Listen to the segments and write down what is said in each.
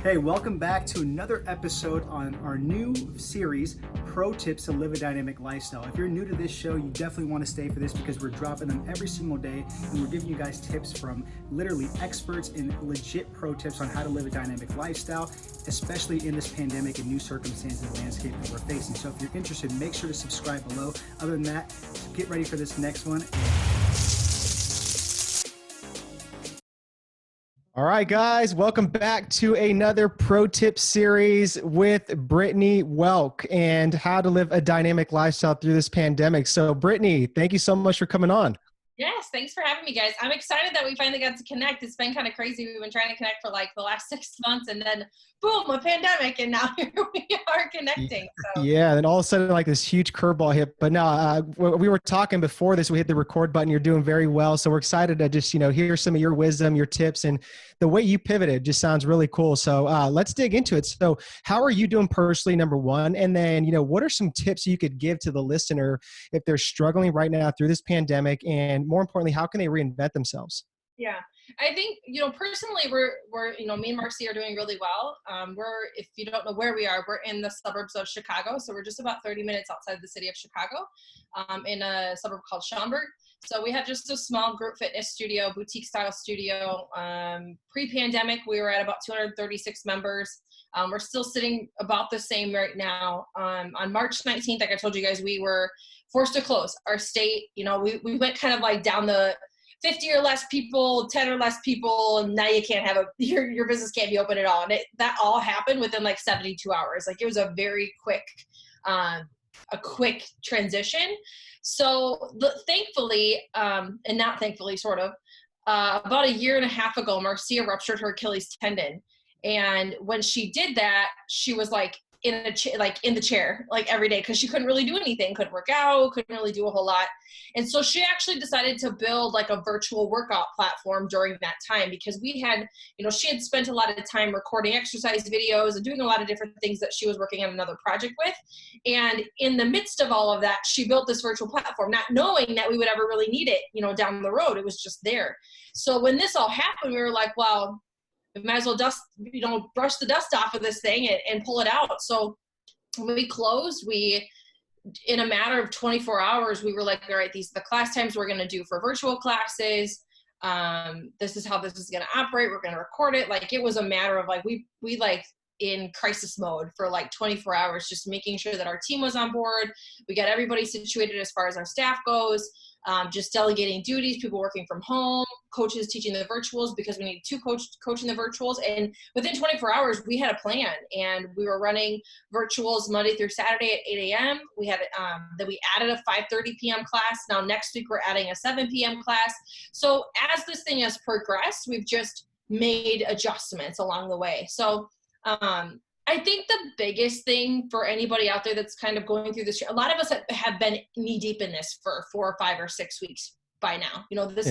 Hey, welcome back to another episode on our new series, Pro Tips to Live a Dynamic Lifestyle. If you're new to this show, you definitely want to stay for this because we're dropping them every single day and we're giving you guys tips from literally experts and legit pro tips on how to live a dynamic lifestyle, especially in this pandemic and new circumstances and landscape that we're facing. So if you're interested, make sure to subscribe below. Other than that, get ready for this next one. All right, guys, welcome back to another pro tip series with Brittany, Welk, and how to live a dynamic lifestyle through this pandemic. So Brittany, thank you so much for coming on. Yes, thanks for having me, guys. I'm excited that we finally got to connect. It's been kind of crazy. We've been trying to connect for like the last 6 months, and then boom, a pandemic, and now here we are connecting. So. Yeah, and all of a sudden, like this huge curveball hit. But no, we were talking before this. We hit the record button. You're doing very well, so we're excited to just hear some of your wisdom, your tips, and the way you pivoted just sounds really cool. So let's dig into it. So, how are you doing personally? Number one, and then what are some tips you could give to the listener if they're struggling right now through this pandemic, and more importantly, how can they reinvent themselves? Yeah, I think, personally, we're me and Marcy are doing really well. If you don't know where we are, we're in the suburbs of Chicago. So we're just about 30 minutes outside the city of Chicago, in a suburb called Schaumburg. So we have just a small group fitness studio, boutique style studio. Pre-pandemic, we were at about 236 members. We're still sitting about the same right now. On March 19th, like I told you guys, we were forced to close our state. We went kind of like down the 50 or less people, 10 or less people, and now you can't have your business can't be open at all. And that all happened within like 72 hours. Like it was a very quick transition. So thankfully, and not thankfully, sort of, about a year and a half ago, Marcia ruptured her Achilles tendon. And when she did that, she was like in the chair, like every day, because she couldn't really do anything, couldn't work out, couldn't really do a whole lot. And so she actually decided to build like a virtual workout platform during that time, because she had spent a lot of time recording exercise videos and doing a lot of different things that she was working on another project with. And in the midst of all of that, she built this virtual platform, not knowing that we would ever really need it, down the road. It was just there. So when this all happened, we were like, well, we might as well brush the dust off of this thing and pull it out. So when we closed, in a matter of 24 hours, we were like, all right, these are the class times we're going to do for virtual classes. This is how this is going to operate. We're going to record it. Like, it was a matter of like, we like in crisis mode for like 24 hours, just making sure that our team was on board. We got everybody situated as far as our staff goes. Just delegating duties, people working from home, coaches teaching the virtuals, because we needed two coaching the virtuals. And within 24 hours, we had a plan, and we were running virtuals Monday through Saturday at 8 a.m. We had then we added a 5:30 p.m. class. Now next week we're adding a 7 p.m. class. So as this thing has progressed, we've just made adjustments along the way. So I think the biggest thing for anybody out there that's kind of going through this, a lot of us have been knee deep in this for 4 or 5 or 6 weeks by now. This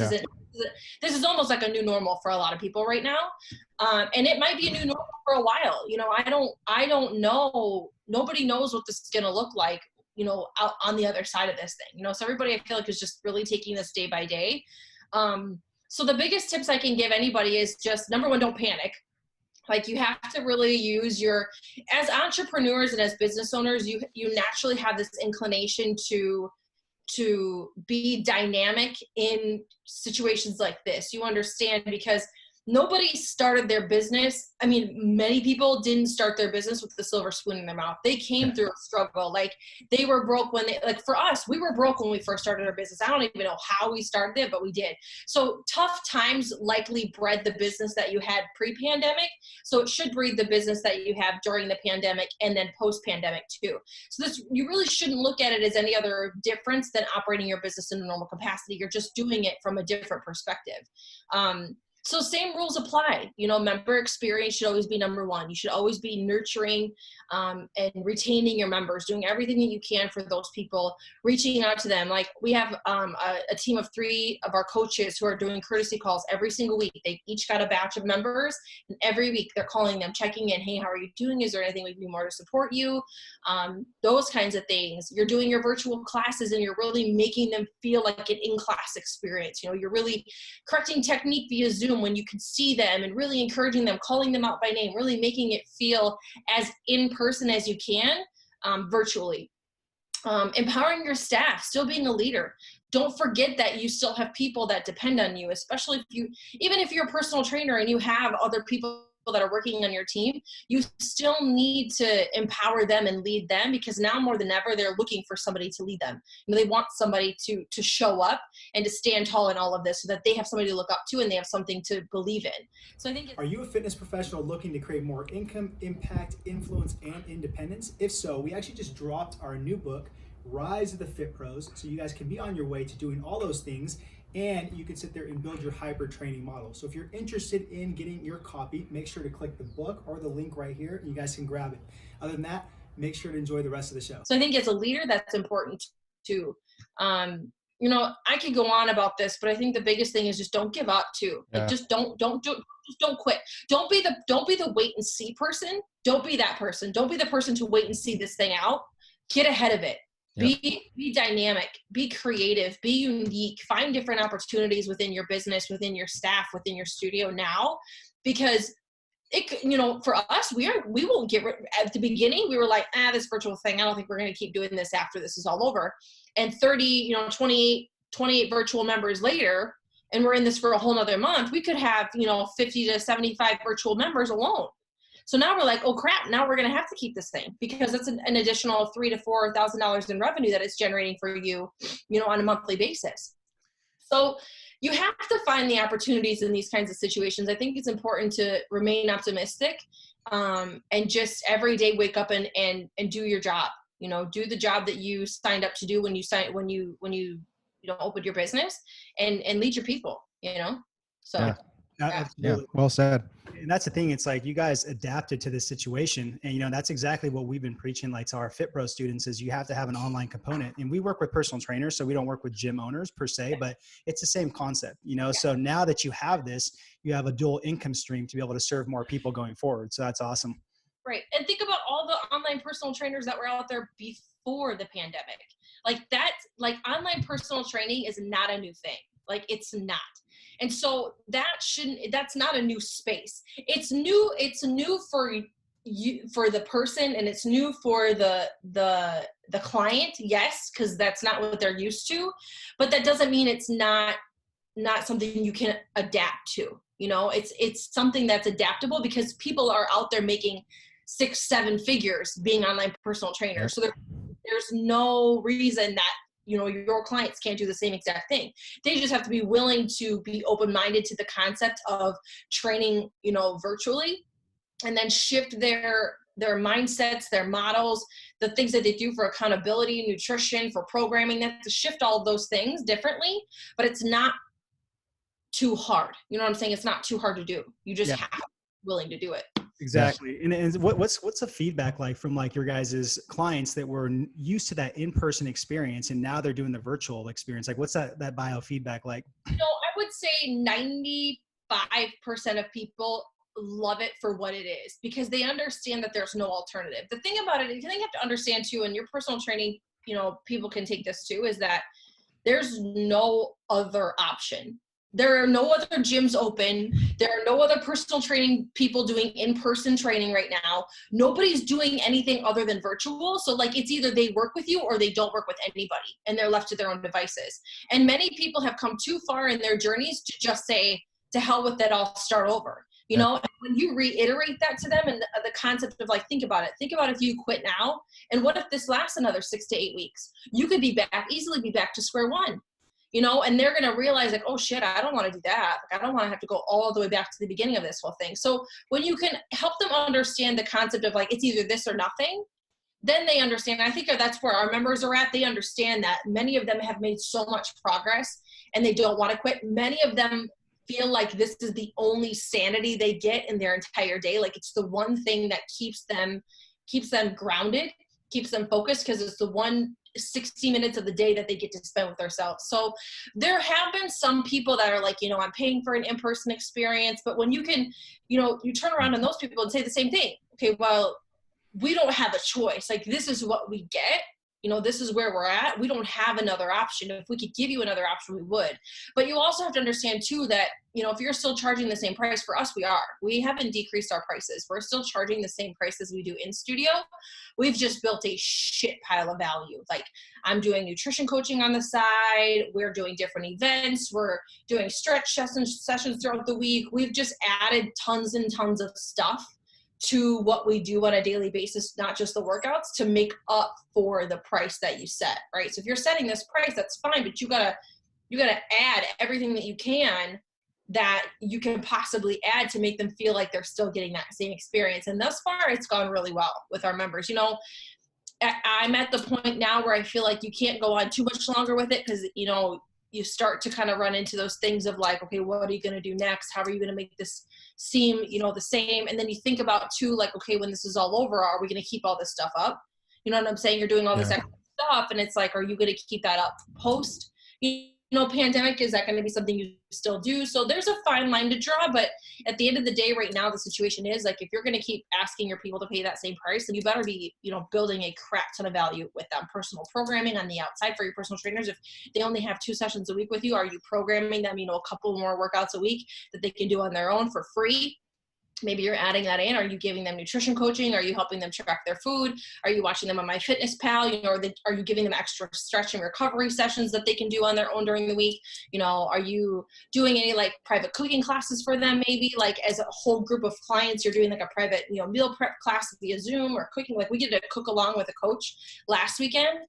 is almost like a new normal for a lot of people right now. And it might be a new normal for a while. I don't know. Nobody knows what this is going to look like, out on the other side of this thing, so everybody, I feel like, is just really taking this day by day. So the biggest tips I can give anybody is just, number one, don't panic. Like, you have to really use as entrepreneurs and as business owners, you naturally have this inclination to be dynamic in situations like this. You understand, because nobody started their business. I mean, many people didn't start their business with the silver spoon in their mouth. They came through a struggle. Like, they were broke for us, we were broke when we first started our business. I don't even know how we started it, but we did. So tough times likely bred the business that you had pre-pandemic. So it should breed the business that you have during the pandemic and then post-pandemic too. So you really shouldn't look at it as any other difference than operating your business in a normal capacity. You're just doing it from a different perspective. So same rules apply. Member experience should always be number one. You should always be nurturing and retaining your members, doing everything that you can for those people, reaching out to them. Like, we have a team of 3 of our coaches who are doing courtesy calls every single week. They each got a batch of members, and every week they're calling them, checking in. Hey, how are you doing? Is there anything we can do more to support you? Those kinds of things. You're doing your virtual classes, and you're really making them feel like an in-class experience. You're really correcting technique via Zoom. Zoom when you can see them, and really encouraging them, calling them out by name, really making it feel as in person as you can, virtually. Empowering your staff, still being a leader. Don't forget that you still have people that depend on you, especially even if you're a personal trainer and you have other people that are working on your team, you still need to empower them and lead them, because now more than ever, they're looking for somebody to lead them. They want somebody to show up and to stand tall in all of this, so that they have somebody to look up to and they have something to believe in. So I think. Are you a fitness professional looking to create more income, impact, influence, and independence? If so, we actually just dropped our new book, Rise of the Fit Pros, so you guys can be on your way to doing all those things, and you can sit there and build your hybrid training model. So if you're interested in getting your copy, make sure to click the book or the link right here, and you guys can grab it. Other than that, make sure to enjoy the rest of the show. So I think as a leader, that's important too. I could go on about this, but I think the biggest thing is just don't give up too. Like, just don't quit. Don't be the wait and see person. Don't be that person. Don't be the person to wait and see this thing out. Get ahead of it. Yep. Be dynamic, be creative, be unique, find different opportunities within your business, within your staff, within your studio now, because for us, we won't get rid. At the beginning, we were like, this virtual thing, I don't think we're going to keep doing this after this is all over. And 28 virtual members later, and we're in this for a whole nother month, we could have, 50 to 75 virtual members alone. So now we're like, oh crap, now we're going to have to keep this thing, because it's an additional $3,000 to $4,000 in revenue that it's generating for you, on a monthly basis. So you have to find the opportunities in these kinds of situations. I think it's important to remain optimistic, and just every day wake up and do your job. Do the job that you signed up to do when you opened your business, and lead your people. So. Yeah, well said. And that's the thing. It's like you guys adapted to this situation, and that's exactly what we've been preaching, like to our Fit Pro students, is you have to have an online component. And we work with personal trainers, so we don't work with gym owners per se, but it's the same concept, So now that you have this, you have a dual income stream to be able to serve more people going forward. So that's awesome. Right. And think about all the online personal trainers that were out there before the pandemic. Online personal training is not a new thing. It's not. And so that's not a new space. It's new for you, for the person, and it's new for the client. Yes, because that's not what they're used to, but that doesn't mean it's not something you can adapt to. It's something that's adaptable, because people are out there making 6-7 figures being online personal trainers. So there's no reason that your clients can't do the same exact thing. They just have to be willing to be open-minded to the concept of training, virtually, and then shift their mindsets, their models, the things that they do for accountability, nutrition, for programming. They have to shift all of those things differently, but it's not too hard. You know what I'm saying? It's not too hard to do. You just have to be willing to do it. Exactly. And what's the feedback like from your guys' clients that were used to that in-person experience, and now they're doing the virtual experience? What's that biofeedback like? I would say 95% of people love it for what it is, because they understand that there's no alternative. The thing about it, the thing you have to understand too, and your personal training, people can take this too, is that there's no other option. There are no other gyms open. There are no other personal training people doing in-person training right now. Nobody's doing anything other than virtual. So it's either they work with you or they don't work with anybody, and they're left to their own devices. And many people have come too far in their journeys to just say, to hell with it, I'll start over. And when you reiterate that to them, and the concept of think about it. Think about if you quit now, and what if this lasts another 6 to 8 weeks? You could easily be back to square one. And they're going to realize oh shit, I don't want to do that. I don't want to have to go all the way back to the beginning of this whole thing. So when you can help them understand the concept of it's either this or nothing, then they understand. I think that's where our members are at. They understand that many of them have made so much progress and they don't want to quit. Many of them feel like this is the only sanity they get in their entire day. It's the one thing that keeps them grounded, keeps them focused, because it's the one 60 minutes of the day that they get to spend with themselves. So there have been some people that are I'm paying for an in-person experience, but when you can, you turn around on those people and say the same thing. Okay, well, we don't have a choice. This is what we get. this is where we're at. We don't have another option. If we could give you another option, we would. But you also have to understand too that, if you're still charging the same price, for us, we haven't decreased our prices. We're still charging the same price as we do in studio. We've just built a shit pile of value. Like, I'm doing nutrition coaching on the side. We're doing different events. We're doing stretch sessions throughout the week. We've just added tons and tons of stuff to what we do on a daily basis, not just the workouts, to make up for the price that you set, right? So if you're setting this price, that's fine, but you gotta add everything that you can possibly add to make them feel like they're still getting that same experience. And thus far, it's gone really well with our members. I'm at the point now where I feel like you can't go on too much longer with it, because, you start to kind of run into those things of like, okay, what are you going to do next? How are you going to make this seem, the same? And then you think about too, like, okay, when this is all over, are we going to keep all this stuff up? You know what I'm saying? You're doing all this extra stuff, and it's like, are you going to keep that up post, pandemic? Is that going to be something you still do? So there's a fine line to draw, but at the end of the day, right now, the situation is like, if you're going to keep asking your people to pay that same price, then you better be, building a crap ton of value with them. Personal programming on the outside for your personal trainers. If they only have 2 sessions a week with you, are you programming them, a couple more workouts a week that they can do on their own for free? Maybe you're adding that in. Are you giving them nutrition coaching? Are you helping them track their food? Are you watching them on MyFitnessPal? Are you giving them extra stretch and recovery sessions that they can do on their own during the week? Are you doing any like private cooking classes for them? Maybe like as a whole group of clients, you're doing like a private, meal prep class via Zoom or cooking. Like we did a cook along with a coach last weekend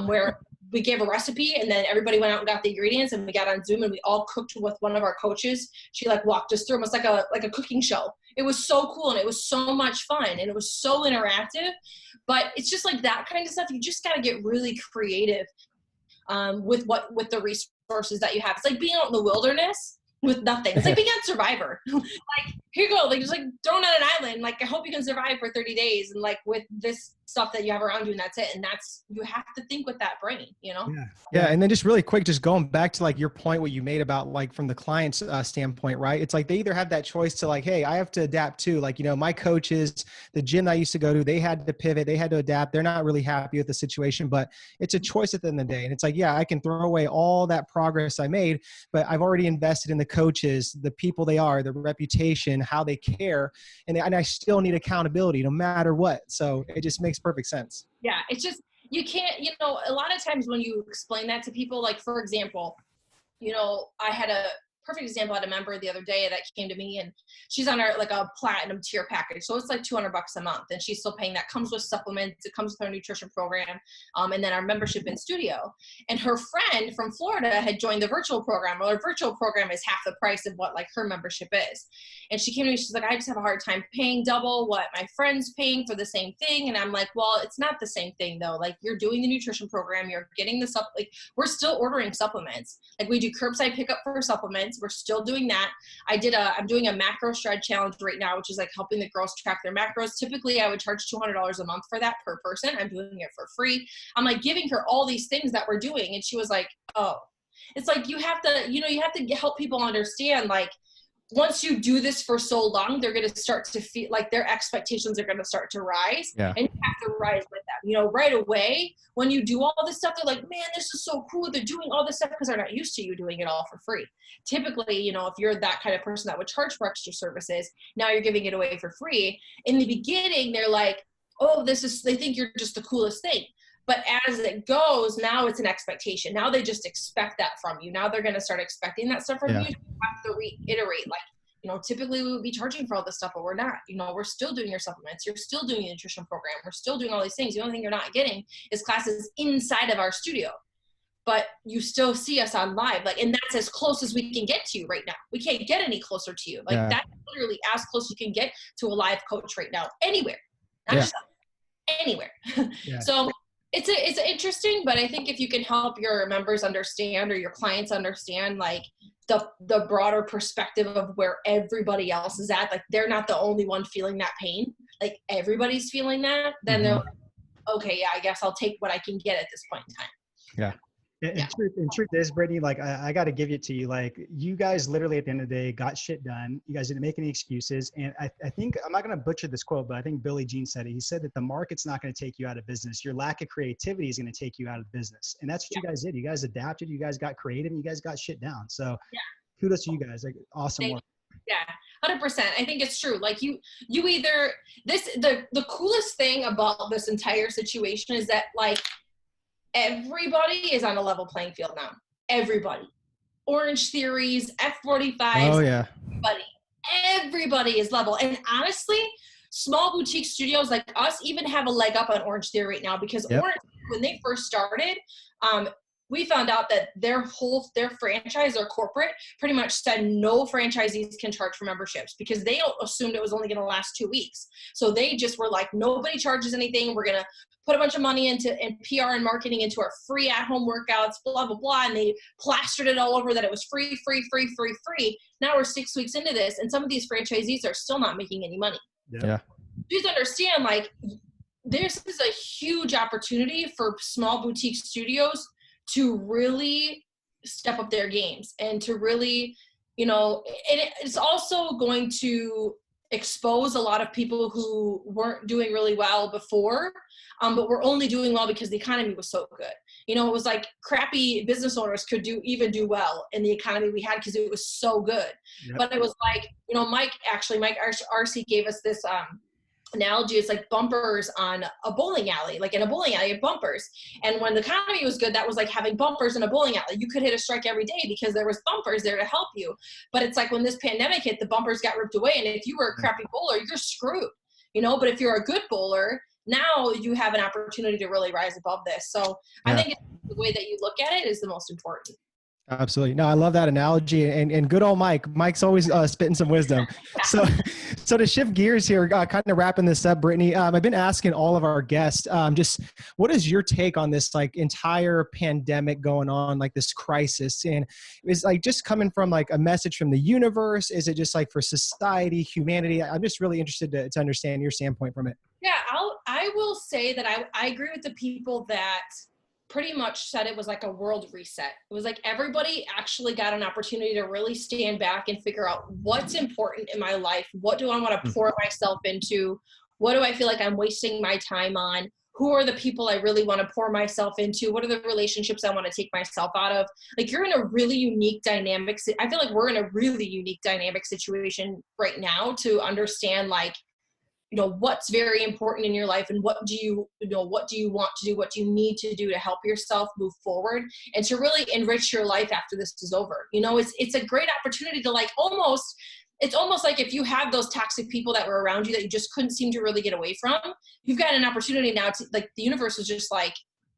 where we gave a recipe and then everybody went out and got the ingredients and we got on Zoom and we all cooked with one of our coaches. She like walked us through. It was like a cooking show. It was so cool and it was so much fun and it was so interactive. But it's just like that kind of stuff. You just got to get really creative with the resources that you have. It's like being out in the wilderness with nothing. It's like being on Survivor. Like, here you go. Like, just like thrown on an island. Like, I hope you can survive for 30 days. And like with this stuff that you have around you, and that's it. And you have to think with that brain, Yeah. And then just really quick, just going back to like your point, what you made about like from the client's standpoint, right? It's like they either have that choice to like, hey, I have to adapt too. Like, my coaches, the gym that I used to go to, they had to pivot, they had to adapt. They're not really happy with the situation, but it's a choice at the end of the day. And it's like, yeah, I can throw away all that progress I made, but I've already invested in the coaches, the people they are, the reputation, how they care. And I still need accountability no matter what. So it just makes perfect sense. Yeah. It's just, you can't, a lot of times when you explain that to people, like, for example, I had a perfect example. I had a member the other day that came to me and she's on like a platinum tier package. So it's like $200 a month and she's still paying that. Comes with supplements. It comes with our nutrition program. And then our membership in studio. And her friend from Florida had joined the virtual program. Well, her virtual program is half the price of what like her membership is. And she came to me, she's like, I just have a hard time paying double what my friend's paying for the same thing. And I'm like, well, it's not the same thing though. Like, you're doing the nutrition program, you're getting the like, we're still ordering supplements. Like, we do curbside pickup for supplements. We're still doing that. I'm doing a macro shred challenge right now, which is like helping the girls track their macros. Typically I would charge $200 a month for that per person. I'm doing it for free. I'm like giving her all these things that we're doing. And she was like, oh, it's like, you have to, you have to help people understand, like, once you do this for so long, they're going to start to feel like their expectations are going to start to rise. Yeah. And you have to rise with them. Right away, when you do all this stuff, they're like, man, this is so cool. They're doing all this stuff because they're not used to you doing it all for free. Typically, if you're that kind of person that would charge for extra services, now you're giving it away for free. In the beginning, they're like, oh, they think you're just the coolest thing. But as it goes, now it's an expectation. Now they just expect that from you. Now they're going to start expecting that stuff from you. You have to reiterate, like, typically we would be charging for all this stuff, but we're not. We're still doing your supplements. You're still doing the nutrition program. We're still doing all these things. The only thing you're not getting is classes inside of our studio. But you still see us on live. Like, and that's as close as we can get to you right now. We can't get any closer to you. Like, that's literally as close as you can get to a live coach right now. Anywhere. Not just anywhere. So it's interesting, but I think if you can help your members understand or your clients understand, like, the broader perspective of where everybody else is at, like, they're not the only one feeling that pain, like everybody's feeling that, then they're like, okay, yeah, I guess I'll take what I can get at this point in time. Yeah. Yeah. In truth is, Brittany, like I got to give it to you. Like you guys literally at the end of the day got shit done. You guys didn't make any excuses. And I think, I'm not going to butcher this quote, but I think Billie Jean said it. He said that the market's not going to take you out of business. Your lack of creativity is going to take you out of business. And that's what you guys did. You guys adapted, you guys got creative, and you guys got shit down. So kudos to you guys. Like awesome work. Yeah, 100%. I think it's true. Like you either the coolest thing about this entire situation is that like everybody is on a level playing field now. Everybody. Orange Theories, F45s. Oh yeah. Everybody is level. And honestly, small boutique studios like us even have a leg up on Orange Theory right now because Orange, when they first started, we found out that their franchise or corporate pretty much said no franchisees can charge for memberships because they assumed it was only going to last 2 weeks. So they just were like, nobody charges anything. We're going to put a bunch of money into PR and marketing into our free at-home workouts, blah, blah, blah. And they plastered it all over that it was free. Now we're 6 weeks into this, and some of these franchisees are still not making any money. Yeah. Please understand, like, this is a huge opportunity for small boutique studios to really step up their games and to really, and it's also going to expose a lot of people who weren't doing really well before, but were only doing well because the economy was so good. It was like crappy business owners could do well in the economy we had because it was so good. Yep. But it was like, Mike RC gave us this analogy. It's like bumpers on a bowling alley. Like in a bowling alley, you have bumpers. And when the economy was good, that was like having bumpers in a bowling alley. You could hit a strike every day because there was bumpers there to help you. But it's like when this pandemic hit, the bumpers got ripped away. And if you were a crappy bowler, you're screwed, But if you're a good bowler, now you have an opportunity to really rise above this. So I think the way that you look at it is the most important. Absolutely. No, I love that analogy, and good old Mike. Mike's always spitting some wisdom. So to shift gears here, kind of wrapping this up, Brittany, I've been asking all of our guests, just what is your take on this like entire pandemic going on, like this crisis? And is like just coming from like a message from the universe? Is it just like for society, humanity? I'm just really interested to understand your standpoint from it. Yeah, I will say that I agree with the people that pretty much said it was like a world reset. It was like everybody actually got an opportunity to really stand back and figure out what's important in my life. What do I want to pour myself into? What do I feel like I'm wasting my time on? Who are the people I really want to pour myself into? What are the relationships I want to take myself out of? Like you're in a really unique dynamic. I feel like we're in a really unique dynamic situation right now to understand like, what's very important in your life and what do you want to do? What do you need to do to help yourself move forward and to really enrich your life after this is over? It's a great opportunity to like it's almost like if you have those toxic people that were around you that you just couldn't seem to really get away from, you've got an opportunity now to like, the universe is just like,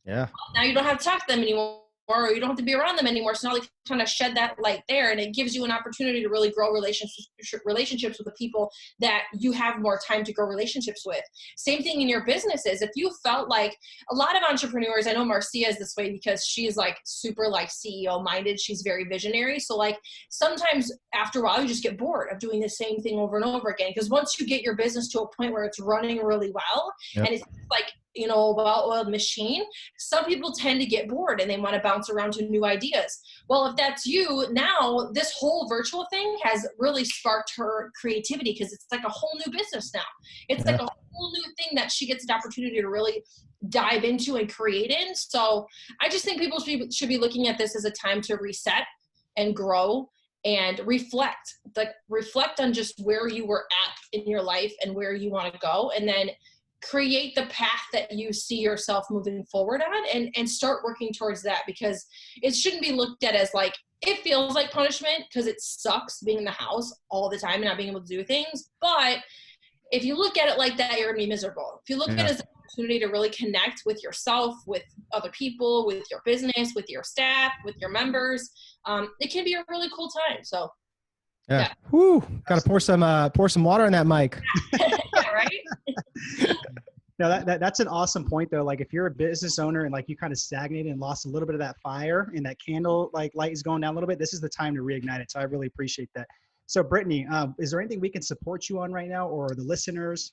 now you don't have to talk to them anymore, or you don't have to be around them anymore. So now they kind of shed that light there, and it gives you an opportunity to really grow relationships with the people that you have more time to grow relationships with. Same thing in your businesses. If you felt like a lot of entrepreneurs, I know Marcia is this way because she's like super like CEO minded. She's very visionary. So like sometimes after a while you just get bored of doing the same thing over and over again. Because once you get your business to a point where it's running really well and it's like, well-oiled machine, some people tend to get bored and they want to bounce around to new ideas. Well, if that's you, now this whole virtual thing has really sparked her creativity because it's like a whole new business now. It's like a whole new thing that she gets an opportunity to really dive into and create in. So I just think people should be looking at this as a time to reset and grow and reflect on just where you were at in your life and where you want to go, and then create the path that you see yourself moving forward on and start working towards that, because it shouldn't be looked at as like, it feels like punishment because it sucks being in the house all the time and not being able to do things. But if you look at it like that, you're gonna be miserable. If you look at it as an opportunity to really connect with yourself, with other people, with your business, with your staff, with your members, it can be a really cool time. So yeah. Whoo, gotta pour some water on that mic. Yeah, right? No, that's an awesome point though. Like if you're a business owner and like you kind of stagnated and lost a little bit of that fire and that candle like light is going down a little bit, this is the time to reignite it. So I really appreciate that. So Brittany, is there anything we can support you on right now or the listeners?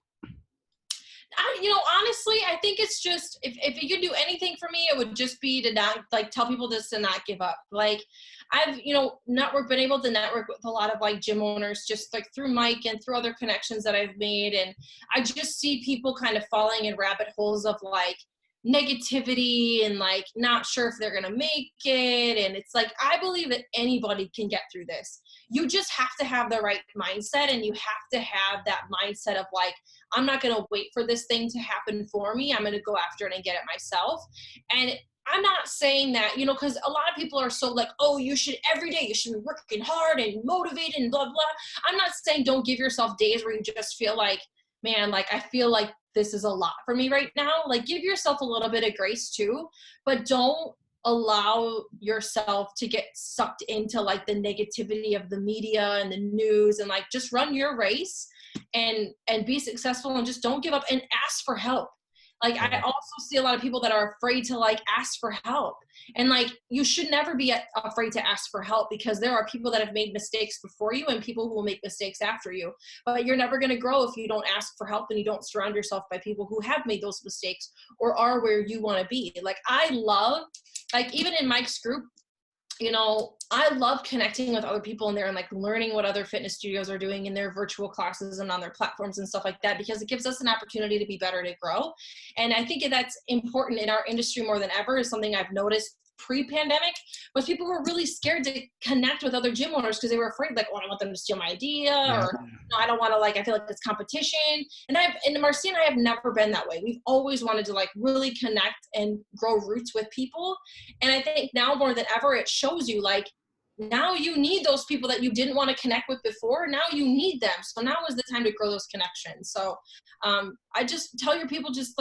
Honestly, I think it's just, if you could do anything for me, it would just be to not, like, tell people just to not give up. Like, I've, been able to network with a lot of, like, gym owners, just, like, through Mike and through other connections that I've made. And I just see people kind of falling in rabbit holes of, like, negativity and, like, not sure if they're going to make it. And it's like, I believe that anybody can get through this. You just have to have the right mindset, and you have to have that mindset of, like, I'm not going to wait for this thing to happen for me. I'm going to go after it and get it myself. And I'm not saying that, because a lot of people are so like, oh, every day you should be working hard and motivated and blah, blah. I'm not saying don't give yourself days where you just feel like, man, like, I feel like this is a lot for me right now. Like, give yourself a little bit of grace too, but don't allow yourself to get sucked into, like, the negativity of the media and the news, and, like, just run your race and be successful, and just don't give up, and ask for help. Like, I also see a lot of people that are afraid to, like, ask for help. And, like, you should never be afraid to ask for help, because there are people that have made mistakes before you and people who will make mistakes after you. But you're never going to grow if you don't ask for help and you don't surround yourself by people who have made those mistakes or are where you want to be. Like, I love, like, even in Mike's group, I love connecting with other people in there and, like, learning what other fitness studios are doing in their virtual classes and on their platforms and stuff like that, because it gives us an opportunity to be better, to grow. And I think that's important in our industry more than ever. Is something I've noticed pre-pandemic, was people were really scared to connect with other gym owners because they were afraid, like, oh, I don't want them to steal my idea, or I don't want to, like, I feel like it's competition. And Marcia and I have never been that way. We've always wanted to, like, really connect and grow roots with people. And I think now more than ever, it shows you, like, now you need those people that you didn't want to connect with before. Now you need them. So now is the time to grow those connections. So I just tell your people, just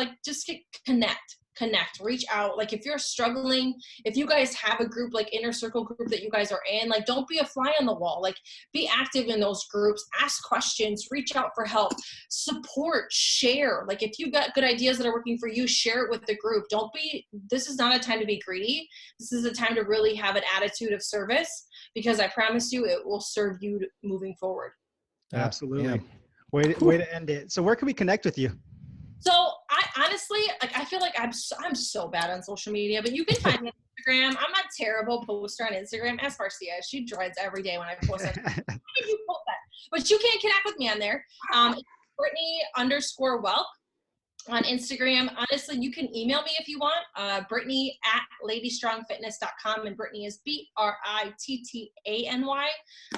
connect, reach out. Like, if you're struggling, if you guys have a group, like inner circle group that you guys are in, like, don't be a fly on the wall. Like, be active in those groups, ask questions, reach out for help, support, share. Like, if you've got good ideas that are working for you, share it with the group. This is not a time to be greedy. This is a time to really have an attitude of service, because I promise you it will serve you moving forward. Absolutely. Yeah. Way to end it. So where can we connect with you? So I honestly, like, I feel like I'm so bad on social media, but you can find me on Instagram. I'm a terrible poster on Instagram. Ask Marcia. She dreads every day when I post it. How did you post that? But you can connect with me on there. Brittany_Welk on Instagram. Honestly, you can email me if you want. Brittany at ladystrongfitness.com, and Brittany is Brittany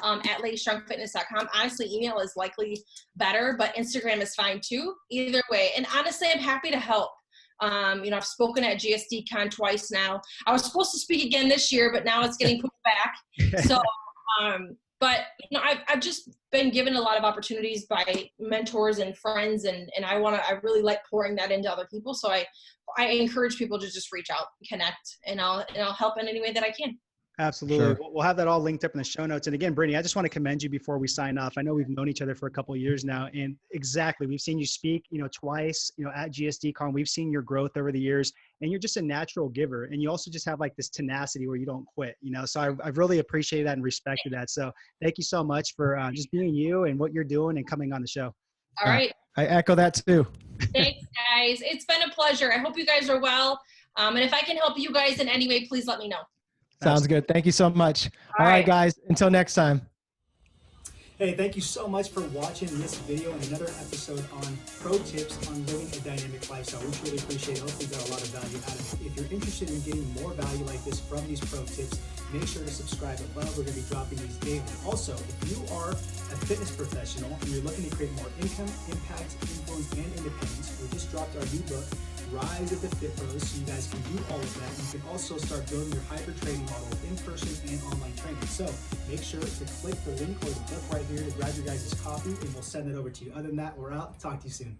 at ladystrongfitness.com. Honestly, email is likely better, but Instagram is fine too. Either way. And honestly, I'm happy to help. I've spoken at GSD-Con twice now. I was supposed to speak again this year, but now it's getting pushed back. So, but I've just been given a lot of opportunities by mentors and friends, and I really like pouring that into other people. So I encourage people to just reach out, connect, and I'll help in any way that I can. Absolutely. Sure. We'll have that all linked up in the show notes. And again, Brittany, I just want to commend you before we sign off. I know we've known each other for a couple of years now, and exactly, we've seen you speak, twice, at GSD-Con. We've seen your growth over the years, and you're just a natural giver. And you also just have, like, this tenacity where you don't quit, so I've really appreciated that and respected that. So thank you so much for just being you and what you're doing and coming on the show. All right. I echo that too. Thanks, guys. It's been a pleasure. I hope you guys are well. And if I can help you guys in any way, please let me know. Sounds good. Thank you so much. All right, guys. Until next time. Hey, thank you so much for watching this video and another episode on pro tips on living a dynamic lifestyle. We really appreciate it. Hopefully you got a lot of value out of it. If you're interested in getting more value like this from these pro tips, make sure to subscribe above. We're going to be dropping these daily. Also, if you are a fitness professional and you're looking to create more income, impact, influence, and independence, we just dropped our new book, Rise of the Fit Pros, so you guys can do all of that. You can also start building your hybrid training model with in-person and online training. So make sure to click the link or the book right here to grab your guys' copy, and we'll send it over to you. Other than that, we're out. Talk to you soon.